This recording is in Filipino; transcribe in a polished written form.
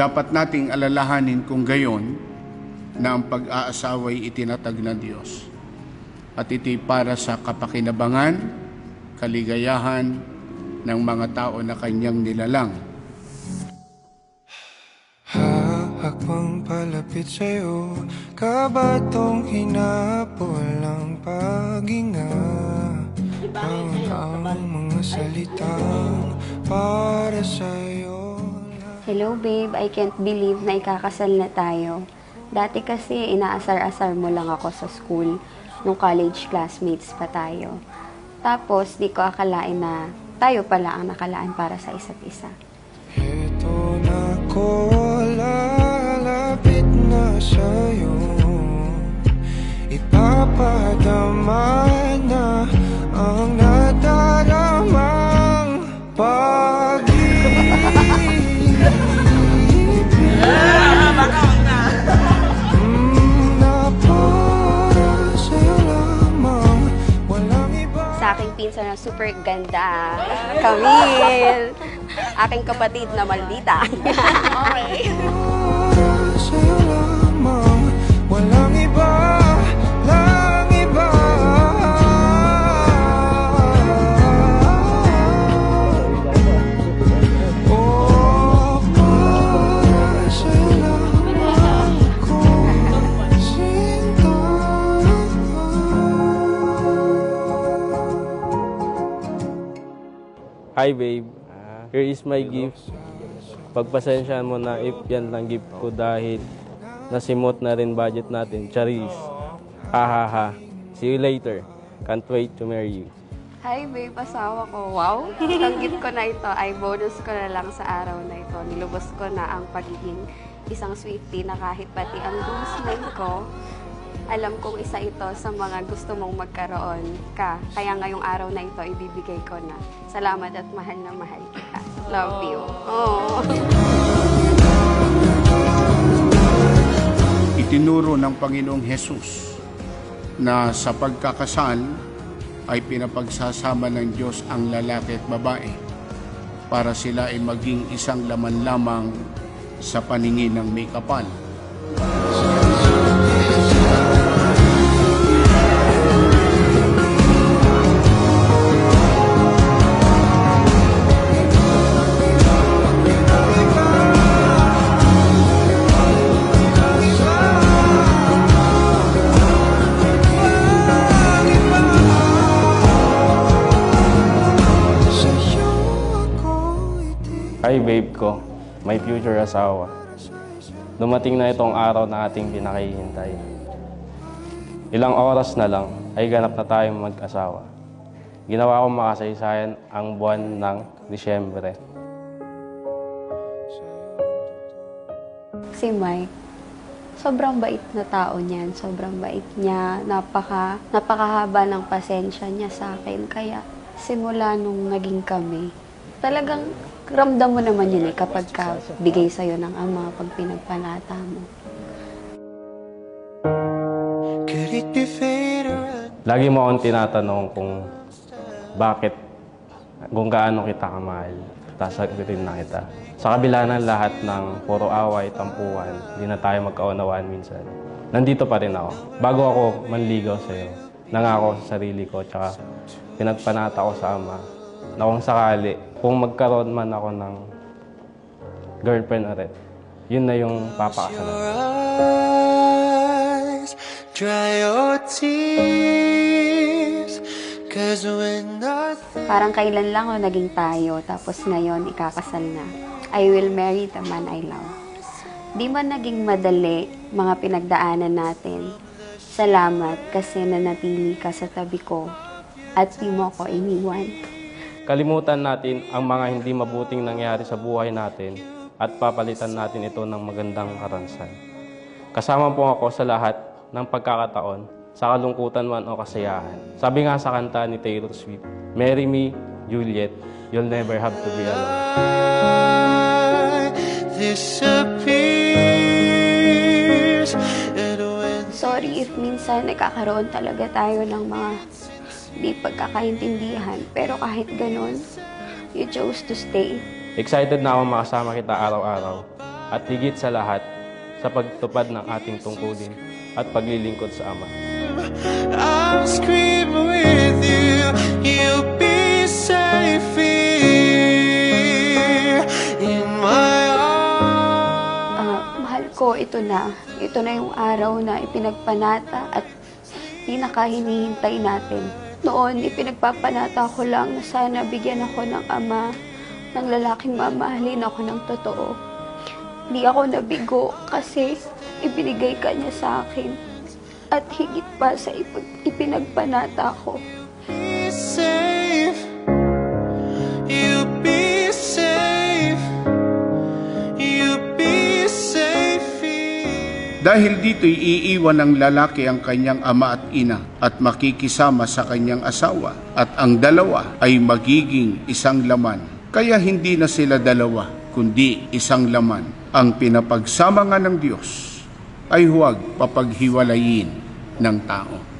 Dapat nating alalahanin kung gayon na ang pag-aasaway itinatag ng Diyos at ito'y para sa kapakinabangan, kaligayahan ng mga tao na kanyang nilalang. Hakbang palapit sa'yo, kabatong hinapol ang paghinga. Ang mga salitang para sa'yo. Hello babe, I can't believe na ikakasal na tayo. Dati kasi inaasar-asar mo lang ako sa school, nung college classmates pa tayo. Tapos di ko akalain na tayo pala ang nakalaan para sa isa't isa. Heto na ko, lalapit na sa'yo. Ipapadama na ang nadaramang pag-ibig. Na para sa'yo lamang, walang iba. Sa aking pinsan na super ganda, Camille. Aking kapatid na maldita. Okay. Para sa'yo lamang, walang iba, lang iba. Oh, para sa'yo lamang ko sinta. Hi babe, here is my gift. Pagpasensyahan mo na if yan lang gift ko dahil nasimot na rin budget natin. Charis. Ha ha ha. See you later. Can't wait to marry you. Hi babe, asawa ko. Wow, itong gift ko na ito ay bonus ko na lang sa araw na ito. Nilubos ko na ang pagiging isang Swiftie na kahit pati ang groomsmen ko, alam kong isa ito sa mga gusto mong magkaroon ka. Kaya ngayong araw na ito, ibibigay ko na. Salamat at mahal na mahal kita. Love you. Oh. Itinuro ng Panginoong Hesus na sa pagkakasal ay pinapagsasama ng Diyos ang lalaki at babae para sila ay maging isang laman lamang sa paningin ng may kapal. Hi babe ko, my future asawa. Dumating na itong araw na ating pinakahihintay. Ilang oras na lang ay ganap na tayong mag-asawa. Ginawa kong makasaysayan ang buwan ng Disyembre. Si Mike, sobrang bait na tao niyan. Sobrang bait niya. Napakahaba ng pasensya niya sa akin. Kaya simula nung naging kami, talagang ramdam mo naman yun kapag bigay sa'yo ng ama pag pinagpanata mo. Lagi mo akong tinatanong kung bakit, kung gaano kita kamahal. Sasagutin na kita. Sa kabila ng lahat ng puro away, tampuhan, hindi na tayo magkaunawaan minsan. Nandito pa rin ako. Bago ako manligaw sa'yo, nangako sa sarili ko, tsaka pinagpanata ko sa ama, na kung sakali, kung magkaroon man ako ng girlfriend ulit, yun na yung papakasalan. Parang kailan lang naging tayo, tapos ngayon ikakasal na. I will marry the man I love. Di man naging madali mga pinagdaanan natin. Salamat kasi nanatili ka sa tabi ko at di mo ako iniwan. Kalimutan natin ang mga hindi mabuting nangyari sa buhay natin at papalitan natin ito ng magandang karansan. Kasama po ako sa lahat ng pagkakataon, sa kalungkutan man o kasayahan. Sabi nga sa kanta ni Taylor Swift, "Marry me, Juliet, you'll never have to be alone." Sorry if minsan nagkakaroon talaga tayo ng mga di pagkakaintindihan. Pero kahit ganun, you chose to stay. Excited na ako makasama kita araw-araw at higit sa lahat sa pagtupad ng ating tungkulin at paglilingkod sa Ama. I'll scream with you. You'll be safe here in my arms. Mahal ko, ito na. Ito na yung araw na ipinagpanata at pinakahinihintay natin. Noon, ipinagpapanata ko lang na sana bigyan ako ng ama, ng lalaking mamahalin ako ng totoo. Hindi ako nabigo kasi ibinigay ka niya sa akin. At higit pa sa ipinagpanata ko. Be safe. You'll be safe. You'll be safe here. Dahil dito'y iiwan ng lalaki ang kanyang ama at ina at makikisama sa kanyang asawa at ang dalawa ay magiging isang laman. Kaya hindi na sila dalawa, kundi isang laman. Ang pinapagsama nga ng Diyos ay huwag papaghiwalayin ng tao.